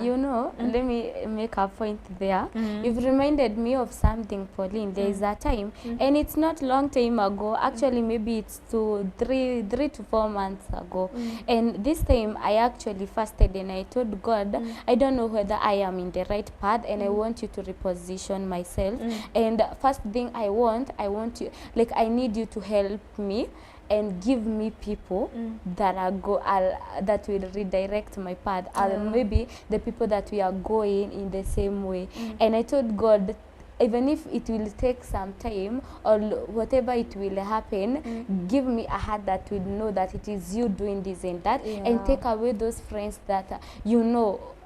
You know, let me make a point there. You've reminded me of something, Polyn. There is a time, and it's not long time ago. Actually, maybe it's 3 to 4 months ago. And this time, I actually fasted, and I told God, I don't know whether I am in the right path, and I want you to reposition myself. And first thing I want you, like, I need you to help me and give me people that that will redirect my path, and maybe the people that we are going in the same way. And I told God, even if it will take some time or whatever it will happen, give me a heart that will know that it is you doing this and that, and take away those friends that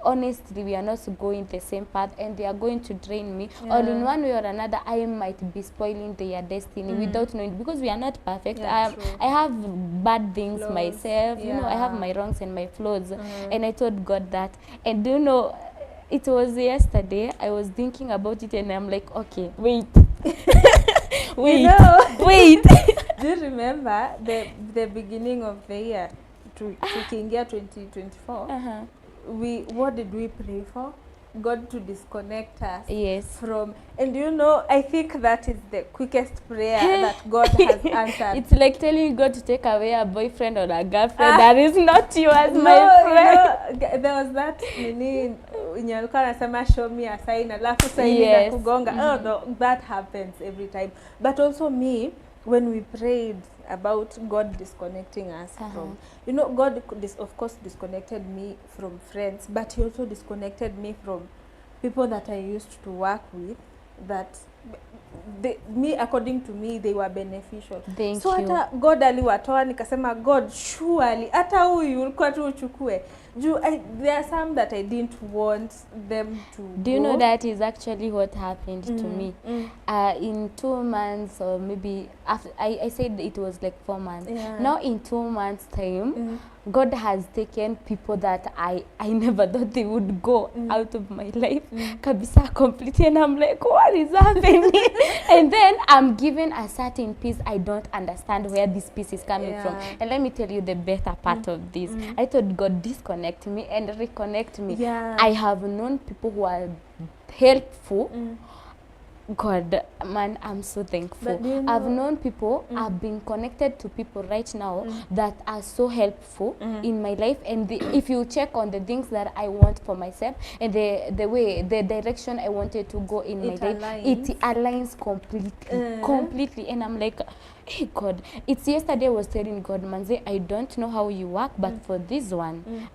honestly we are not going the same path and they are going to drain me, or in one way or another I might be spoiling their destiny without knowing, because we are not perfect. I have bad things myself, you know, I have my wrongs and my flaws. And I told God that, and do you know, it was yesterday, I was thinking about it and I'm like, okay, wait. Wait, you know, wait. do you remember the beginning of the year, to Kingia 2024? What did we pray for? God to disconnect us from, and you know, I think that is the quickest prayer that God has answered. It's like telling God to take away a boyfriend or a girlfriend that is not you as my friend. You know, there was that nini alikuwa anasema show me a sign, alafu sign na kugonga. Oh no, that happens every time. But also me, when we prayed about God disconnecting us from, you know, God of course disconnected me from friends, but he also disconnected me from people that I used to work with, that according to me they were beneficial. So hata God aliwatoa, nikasema God, surely hata huyu ulikuwa tu uchukue. There are some that I didn't want them to do you know that is actually what happened to me? In 2 months, or maybe after I said it was like 4 months. Now in 2 months time, God has taken people that I never thought they would go out of my life. Kabisa completely, and I'm like, what is happening? And then I'm given a certain peace. I don't understand where this peace is coming from. And let me tell you the better part of this. I thought God disconnect me and reconnect me. I have known people who are helpful. God, man, I'm so thankful. You know, I've known people, I've been connected to people right now that are so helpful in my life. And if you check on the things that I want for myself and the direction I wanted to go in my life, it aligns completely. And I'm like, hey God, it's yesterday I was telling God, Manze, I don't know how you work, but for this one,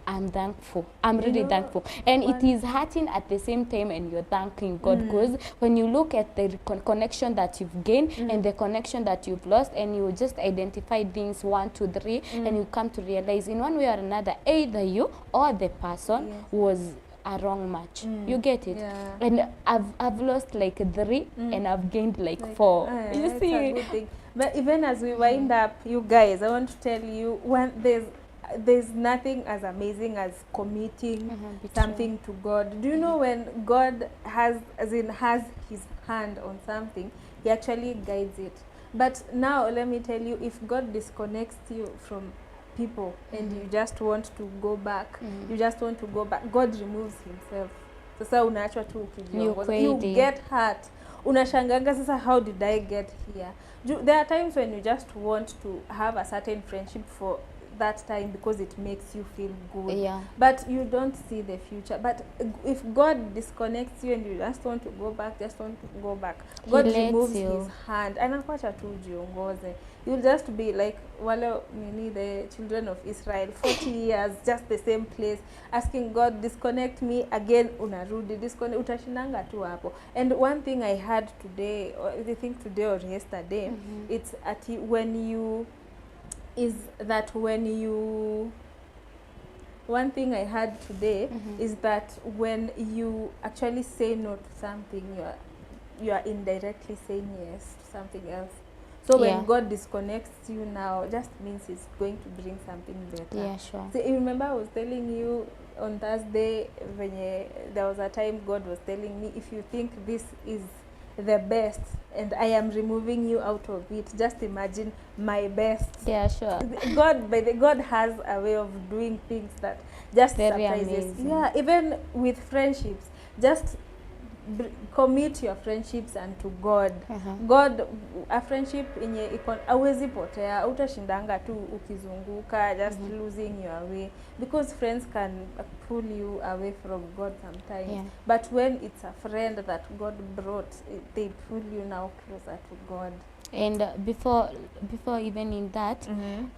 I'm thankful. I'm really thankful. And it is hurting at the same time, and you're thanking God, because when you look at the connection that you've gained and the connection that you've lost, and you just identify things 1, 2, 3, and you come to realize in one way or another, either you or the person was a wrong match. You get it? And I've lost like 3 and I've gained like 4. You see? A good thing. But even as we wind up, you guys, I want to tell you, when there's nothing as amazing as committing something to God. Do you know when God has his hand on something, he actually guides it. But now let me tell you, if God disconnects you from people and you just want to go back, God removes himself. Sasa unaachwa tu ukijiongoza. You get hurt. Unashanganga sasa, how did I get here? There are times when you just want to have a certain friendship for that time because it makes you feel good, but you don't see the future. But if God disconnects you and you just want to go back, God removes his hand, anakuacha tu ujiongoze. You'll just be like wale the children of Israel, 40 years just the same place, asking God, disconnect me again, unarudi disconnect, utashinanga tu hapo. And one thing I had today, or I think today or yesterday, it's at one thing I had today is that when you actually say no to something, you are indirectly saying yes to something else. So when God disconnects you now, just means he's going to bring something better. Yeah, sure. So you remember I was telling you on Thursday, when there was a time God was telling me, if you think this is the best and I am removing you out of it, just imagine my best. Yeah, sure. God has a way of doing things that just very surprises. amazing. Yeah, even with friendships, just commit your friendships unto God. God, a friendship inye iko hawezi potea, utashindanga tu ukizunguka, just losing your way, because friends can pull you away from God sometimes. But when it's a friend that God brought, they pull you now closer to God. And before even in that,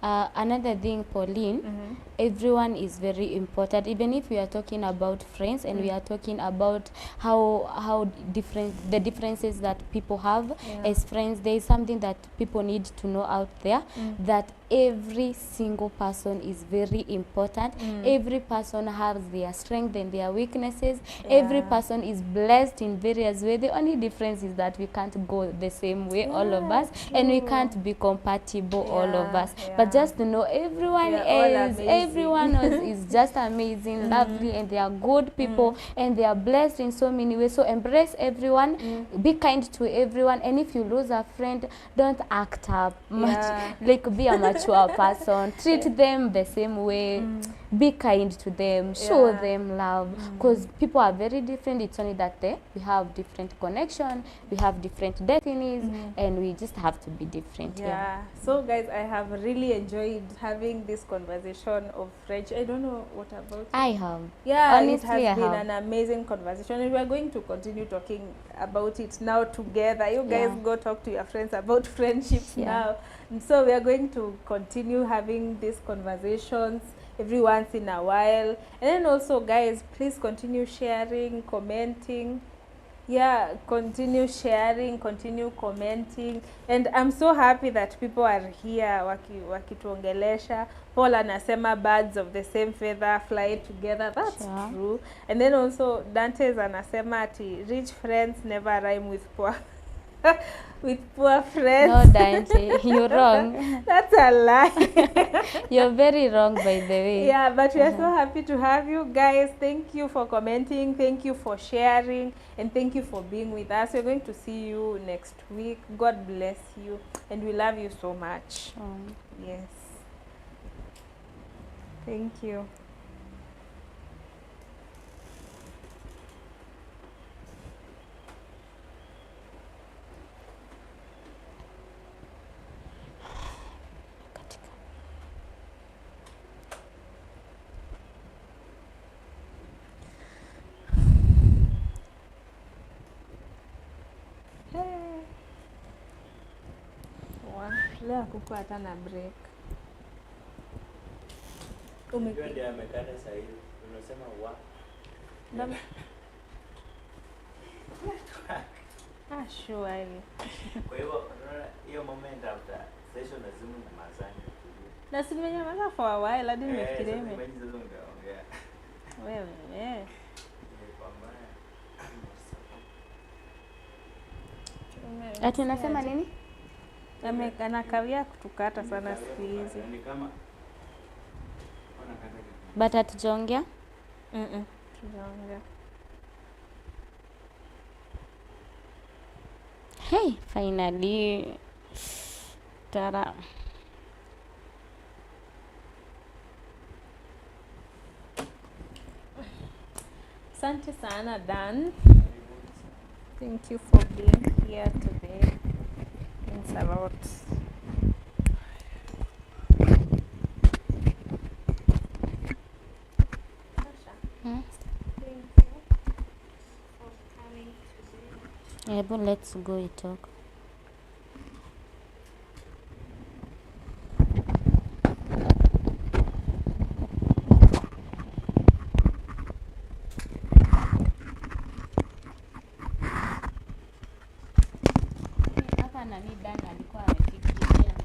another thing, Pauline, everyone is very important. Even if we are talking about friends and we are talking about how the differences that people have as friends, there is something that people need to know out there, that every single person is very important. Every person has their strengths and their weaknesses. Every person is blessed in various ways. The only difference is that we can't go the same way, all of us, and we can't be compatible, all of us. But just to know everyone is just amazing, lovely, and they are good people, and they are blessed in so many ways. So embrace everyone, be kind to everyone, and if you lose a friend, don't act up much, like be a mature person, treat them the same way, be kind to them, show them love, because people are very different. It's only that we have different connection, we have different destinies, and we just have to be different. So guys, I have really enjoyed having this conversation of friendship. I don't know what about you. I have. Honestly, it has been an amazing conversation, and we are going to continue talking about it now together. You guys go talk to your friends about friendships now. And so we are going to continue having these conversations every once in a while. And then also, guys, please continue sharing, commenting. Continue sharing, continue commenting. And I'm so happy that people are here wakituongelesha. Paul anasema birds of the same feather fly together. That's true. And then also Dante's anasema ati rich friends never rhyme with poor with poor friends. No, Dante, you're wrong. That's a lie. You're very wrong, by the way. But we are so happy to have you guys. Thank you for commenting. Thank you for sharing. And thank you for being with us. We're going to see you next week. God bless you. And we love you so much. Yes. Thank you. Leo hakukuwa hata na break. Ndio amekata sasa hivi. Unasema wa. Sure. Kwa hivyo hiyo moment after session lazima nyamazane. Na simenyamaza for a while hadi nimefikiria wewe. Ati unasema nini? Anakawia kutukata sana siku hizi. But hatujaongea? Tujaongea. Hey, finally. Tara. Asante sana, Dan. Thank you for being here today. Means a lot. Sasha, thank you for coming today. But let's go and talk. Hapa nani Dan alikuwa